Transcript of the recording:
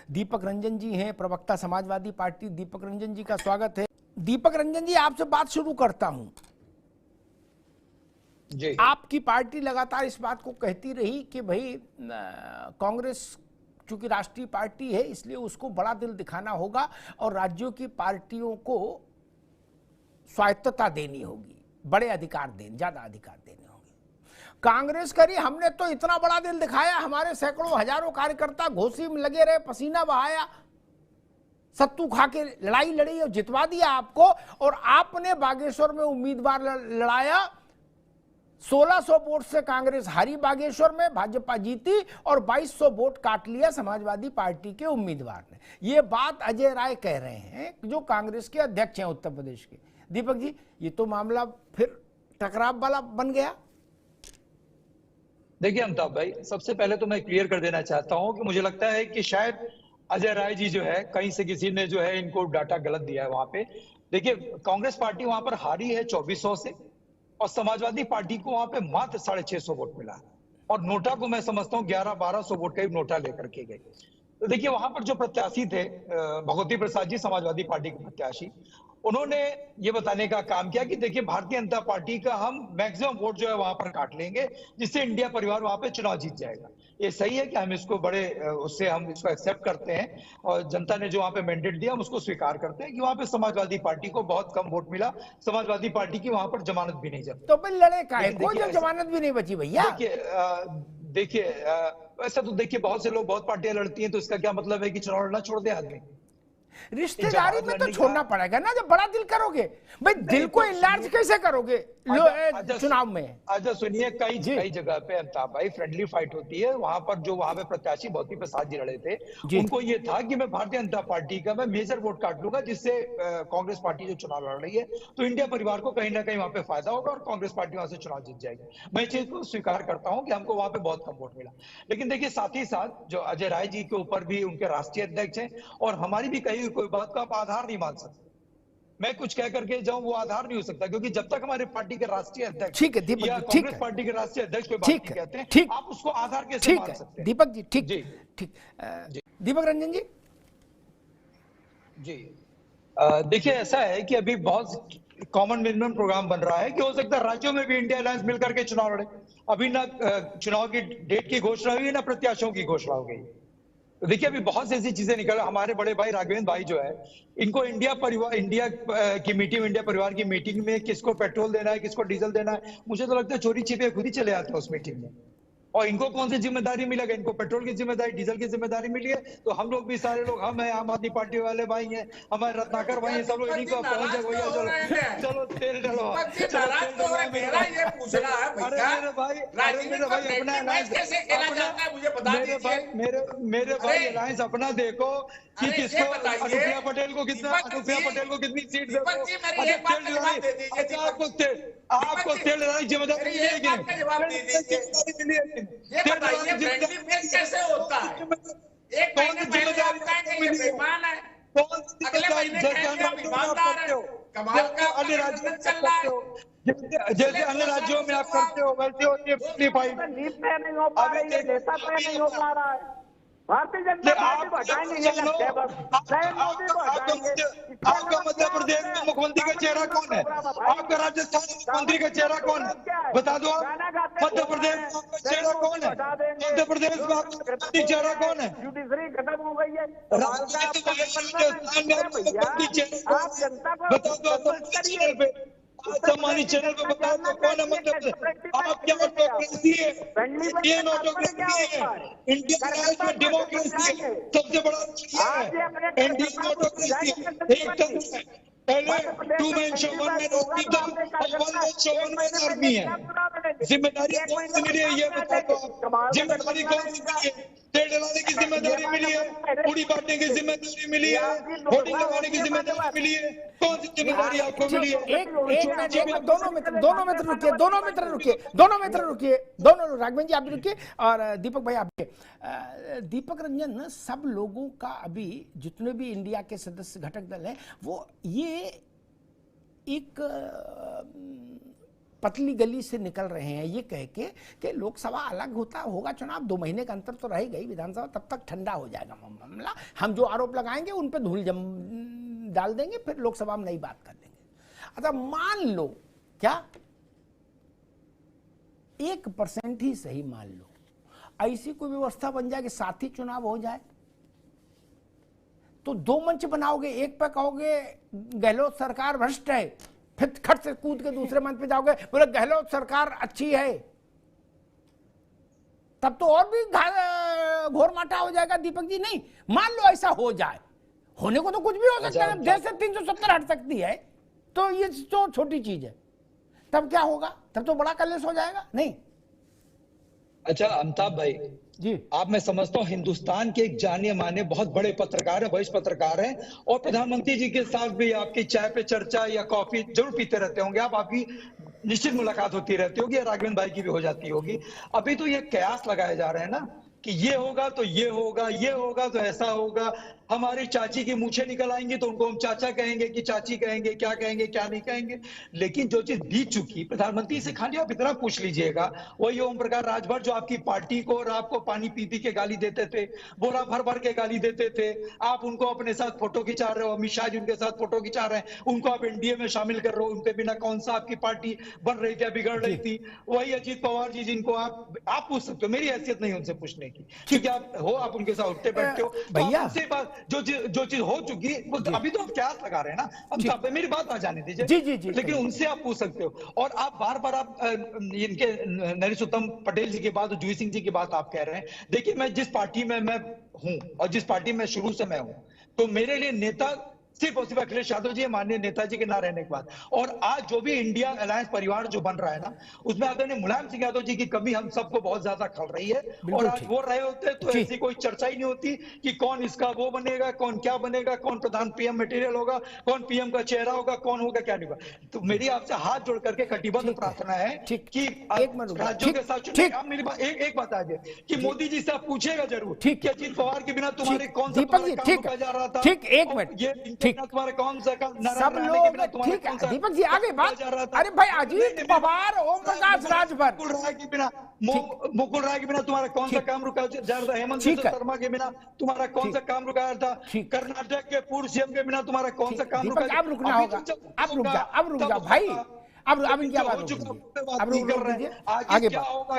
दीपक रंजन जी हैं, प्रवक्ता समाजवादी पार्टी। दीपक रंजन जी का स्वागत है। दीपक रंजन जी, आपसे बात शुरू करता हूं जी। आपकी पार्टी लगातार इस बात को कहती रही कि भाई कांग्रेस चूंकि राष्ट्रीय पार्टी है इसलिए उसको बड़ा दिल दिखाना होगा और राज्यों की पार्टियों को स्वायत्तता देनी होगी, बड़े अधिकार देने, ज्यादा अधिकार देने होंगे। कांग्रेस करी, हमने तो इतना बड़ा दिल दिखाया, हमारे सैकड़ों हजारों कार्यकर्ता घोसी में लगे रहे, पसीना बहाया, सत्तू खा के लड़ाई लड़ी और जितवा दिया आपको। और आपने बागेश्वर में उम्मीदवार लड़ाया, 1600 वोट से कांग्रेस हारी बागेश्वर में, भाजपा जीती और 2200 वोट काट लिया समाजवादी पार्टी के उम्मीदवार ने। ये बात अजय राय कह रहे हैं जो कांग्रेस के अध्यक्ष हैं उत्तर प्रदेश के। दीपक जी, ये तो मामला फिर टकराव वाला बन गया। देखिए अमिताभ भाई, सबसे पहले तो मैं क्लियर कर देना चाहता हूं कि मुझे लगता है कि शायद अजय राय जी जो है कहीं से किसी ने जो है इनको डाटा गलत दिया है वहां पे। देखिए, कांग्रेस पार्टी वहां पर हारी है 2400 से और समाजवादी पार्टी को वहां पे मात्र 650 वोट मिला और नोटा को मैं समझता हूँ 1100-1200 वोट का ही नोटा लेकर के गए। तो देखिए, वहां पर जो प्रत्याशी थे भगवती प्रसाद जी, समाजवादी पार्टी के प्रत्याशी, उन्होंने ये बताने का काम किया कि देखिए, भारतीय जनता पार्टी का हम मैक्सिमम वोट जो है वहां पर काट लेंगे जिससे इंडिया परिवार वहां पे चुनाव जीत जाएगा। ये सही है कि हम इसको बड़े उससे हम इसको एक्सेप्ट करते हैं और जनता ने जो वहां पे मैंडेट दिया हम उसको स्वीकार करते हैं कि वहां पे समाजवादी पार्टी को बहुत कम वोट मिला। समाजवादी पार्टी की वहां पर जमानत भी नहीं जमती। तो फिर लड़े काहे लेकिन को देखिए, जब जमानत भी नहीं बची भैया? देखिए ऐसा तो देखिए, बहुत से लोग बहुत पार्टियां लड़ती हैं तो इसका क्या मतलब है कि चुनाव लड़ना छोड़ दे आदमी? रिश्तेदारी में तो छोड़ना पड़ेगा ना जब बड़ा दिल करोगे। भाई दिल को इनलार्ज कैसे करोगे चुनाव में? अच्छा सुनिए, कई जगह पे अमिताभ भाई फ्रेंडली फाइट होती है। वहां पर जो वहां पे प्रत्याशी भगवती प्रसाद जी लड़े थे, उनको ये था कि मैं भारतीय जनता पार्टी का मैं मेजर वोट काट लूंगा जिससे कांग्रेस पार्टी जो चुनाव लड़ रही है तो इंडिया परिवार को कहीं ना कहीं वहां पे फायदा होगा और कांग्रेस पार्टी वहां से चुनाव जीत जाएगी। मैं इस चीज को स्वीकार करता हूं कि हमको वहां पे बहुत कम वोट मिला। लेकिन देखिए, साथ ही साथ जो अजय राय जी के ऊपर भी उनके राष्ट्रीय अध्यक्ष हैं और हमारी भी कही कोई बात को आप आधार नहीं मान सकते। मैं कुछ कह करके जाऊं वो आधार नहीं हो सकता, क्योंकि जब तक हमारे पार्टी के राष्ट्रीय अध्यक्ष या कांग्रेस पार्टी के राष्ट्रीय अध्यक्ष कोई बात नहीं कहते हैं, आप उसको आधार कैसे मान सकते हैं? दीपक जी, ठीक ठीक। दीपक रंजन जी जी, देखिए ऐसा है कि अभी बहुत कॉमन मिनिमम प्रोग्राम बन रहा है कि हो सकता है राज्यों में भी इंडिया अलायंस मिलकर के चुनाव लड़े। अभी ना चुनाव की डेट की घोषणा हुई, ना प्रत्याशियों की घोषणा हो गई। तो देखिए, अभी बहुत सी ऐसी चीजें निकल, हमारे बड़े भाई राघवेंद्र भाई जो है, इनको इंडिया की मीटिंग, इंडिया परिवार की मीटिंग में किसको पेट्रोल देना है, किसको डीजल देना है, मुझे तो लगता है चोरी छिपे खुद ही चले आते हैं उस मीटिंग में। और इनको कौन सी जिम्मेदारी मिलेगा? इनको पेट्रोल की जिम्मेदारी, डीजल की जिम्मेदारी मिली है। तो हम लोग भी सारे लोग, हम हैं आम आदमी पार्टी वाले भाई हैं, हमारे रत्नाकर भाई हैं, सब लोग इन्हीं को पहुंच जाए भैया, चलो तेल डलो, मेरे भाई अलायंस अपना देखो कि किसको, अनुप्रिया पटेल को कितनी सीट दे। आपको तेल डलाने की जिम्मेदारी मिलेगी? ये बताइए फ्रेंडली फेस कैसे होता है? एक महीने पहले आप कहेंगे ये बेईमान है, अगले महीने कहेंगे आप ईमानदार है। कमाल का अन्य राज्यों चल रहा है, जैसे अन्य राज्यों में आप करते हो वैसे होती है फ्रेंडली फाइट। नहीं हो पा रही है, नेता तय नहीं हो पा रहा है। भारतीय जनता पार्टी को हटाएंगे, ये लगता है बस नरेंद्र मोदी को हटाएंगे। आपका मध्य प्रदेश में मुख्यमंत्री का चेहरा कौन है? आपका राजस्थान मुख्यमंत्री का चेहरा कौन है? बता दो। मध्य प्रदेश में आपका चेहरा कौन है? मध्य प्रदेश में आपका चेहरा कौन है? जुडिशरी खत्म हो गई है। आप जनता को बता दो, सम्मानित चैनल पे बताओ तो कौन है मध्य प्रदेश? आप क्या ऑटोक्रेसी है? इंडियन ऑटोक्रेसी है, इंडियन राइट में डेमोक्रेसी है, सबसे बड़ा है इंडियन ऑटोक्रेसी। एक तंत्र है, पहले 2 मैन शो 1 मैन आर्मी था, अब 1 मैन शो 1 मैन आर्मी है। जिम्मेदारी कौन सी मिली है ये बता दो। जिम्मेदारी कौन सी मिली है? तेल डलाने की जिम्मेदारी मिली है, पूरी बांटने की जिम्मेदारी मिली है, होर्डिंग लगाने की जिम्मेदारी मिली है, कौन सी जिम्मेदारी आपको मिली है? दोनों मित्र रुकिए, दोनों राघवेंद्र जी आप भी रुकिए और दीपक भाई आप भी। दीपक रंजन, सब लोगों का अभी जितने भी इंडिया के सदस्य घटक दल हैं वो ये एक पतली गली से निकल रहे हैं ये कह के कि लोकसभा अलग होगा चुनाव, 2 महीने का अंतर तो रह गई, विधानसभा तब तक ठंडा हो जाएगा मामला, हम जो आरोप लगाएंगे उन पे धूल डाल देंगे, फिर लोकसभा में नई बात कर लेंगे। अच्छा मान लो, क्या 1% ही सही मान लो ऐसी कोई व्यवस्था बन जाए कि साथ ही चुनाव हो जाए, तो 2 मंच बनाओगे, एक पे कहोगे गहलोत सरकार भ्रष्ट है, फिर खट से कूद के दूसरे मंच पे जाओगे बोले गहलोत सरकार अच्छी है, तब तो और भी घोर माटा हो जाएगा दीपक जी। नहीं, मान लो ऐसा हो जाए, होने को तो कुछ भी हो सकता है, जैसे 370 हट सकती है तो ये तो छोटी चीज है, तब क्या होगा, तब तो बड़ा कलेश हो जाएगा। नहीं अच्छा अमिताभ भाई जी, आप मैं समझता हूँ हिंदुस्तान के एक जाने माने बहुत बड़े पत्रकार हैं, वरिष्ठ पत्रकार हैं, और प्रधानमंत्री जी के साथ भी आपकी चाय पे चर्चा या कॉफी जरूर पीते रहते होंगे आप, आपकी निश्चित मुलाकात होती रहती होगी, या राघवेंद्र भाई की भी हो जाती होगी। अभी तो ये कयास लगाए जा रहे हैं ना कि ये होगा तो ये होगा, ये होगा तो ऐसा होगा, हमारी चाची की मूछें निकल आएंगी तो उनको हम चाचा कहेंगे कि चाची कहेंगे, क्या कहेंगे क्या नहीं कहेंगे। लेकिन जो चीज बीत चुकी, प्रधानमंत्री से खाली आप इतना पूछ लीजिएगा, वही ओम प्रकाश राजभर जो आपकी पार्टी को और आपको पानी पी पी के गाली देते थे, बोरा भर भर के गाली देते थे, आप उनको अपने साथ फोटो खिंचा रहे हो, अमित शाह जी उनके साथ फोटो खिंचा रहे हैं, उनको आप एनडीए में शामिल कर रहे हो, उनके बिना कौन सा आपकी पार्टी बन रही थी, बिगड़ रही थी। वही अजीत पवार जी जिनको आप पूछ सकते हो, मेरी हैसियत नहीं उनसे पूछने की, क्योंकि आप उनके साथ उठते बैठते हो भैया। जो चीज हो चुकी वो अभी तो आप कयास लगा रहे हैं ना, अब मेरी बात आ जाने दीजिए। जी, लेकिन उनसे आप पूछ सकते हो, और आप बार बार आप इनके नरेशोत्तम पटेल जी की बात और जूही सिंह जी की बात आप कह रहे हैं। देखिए मैं जिस पार्टी में मैं हूं और जिस पार्टी में शुरू से मैं हूं, तो मेरे लिए नेता सिर्फ और सिर्फ अखिलेश यादव जी, माननीय नेताजी के ना रहने के बाद। और आज जो भी इंडिया अलायंस परिवार जो बन रहा है ना, उसमें आदरणीय मुलायम सिंह यादव जी की कमी हम सबको बहुत ज्यादा खल रही है, और आज वो रहे होते तो ऐसी कोई चर्चा ही नहीं होती कि कौन इसका वो बनेगा, कौन क्या बनेगा, कौन प्रधान पीएम मटेरियल होगा, कौन पीएम का चेहरा होगा, कौन होगा क्या नहीं होगा। तो मेरी आपसे हाथ जोड़ करके कटिबद्ध प्रार्थना है कि राज्यों के साथ आप मेरी बात एक बात आ जाए कि मोदी जी से आप पूछेगा जरूर कि अजीत पवार के बिना तुम्हारे कौन सा काम जा रहा था। ठीक, 1 मिनट, ठीक, तुम्हारे कौन सा काम सब लोग ठीक है दीपक जी आगे बात। अरे भाई अजीत पवार, ओम प्रकाश राजभर, मुकुल राय के बिना तुम्हारा कौन सा काम रुका जा रहा था, हेमंत शर्मा के बिना तुम्हारा कौन सा काम रुका था, कर्नाटक के पूर्व सीएम के बिना तुम्हारा कौन सा काम रुका। अब रुकना होगा, अब रुक जाओ भाई, अब इनकी आवाज, अब रुक दीजिए, आगे क्या होगा।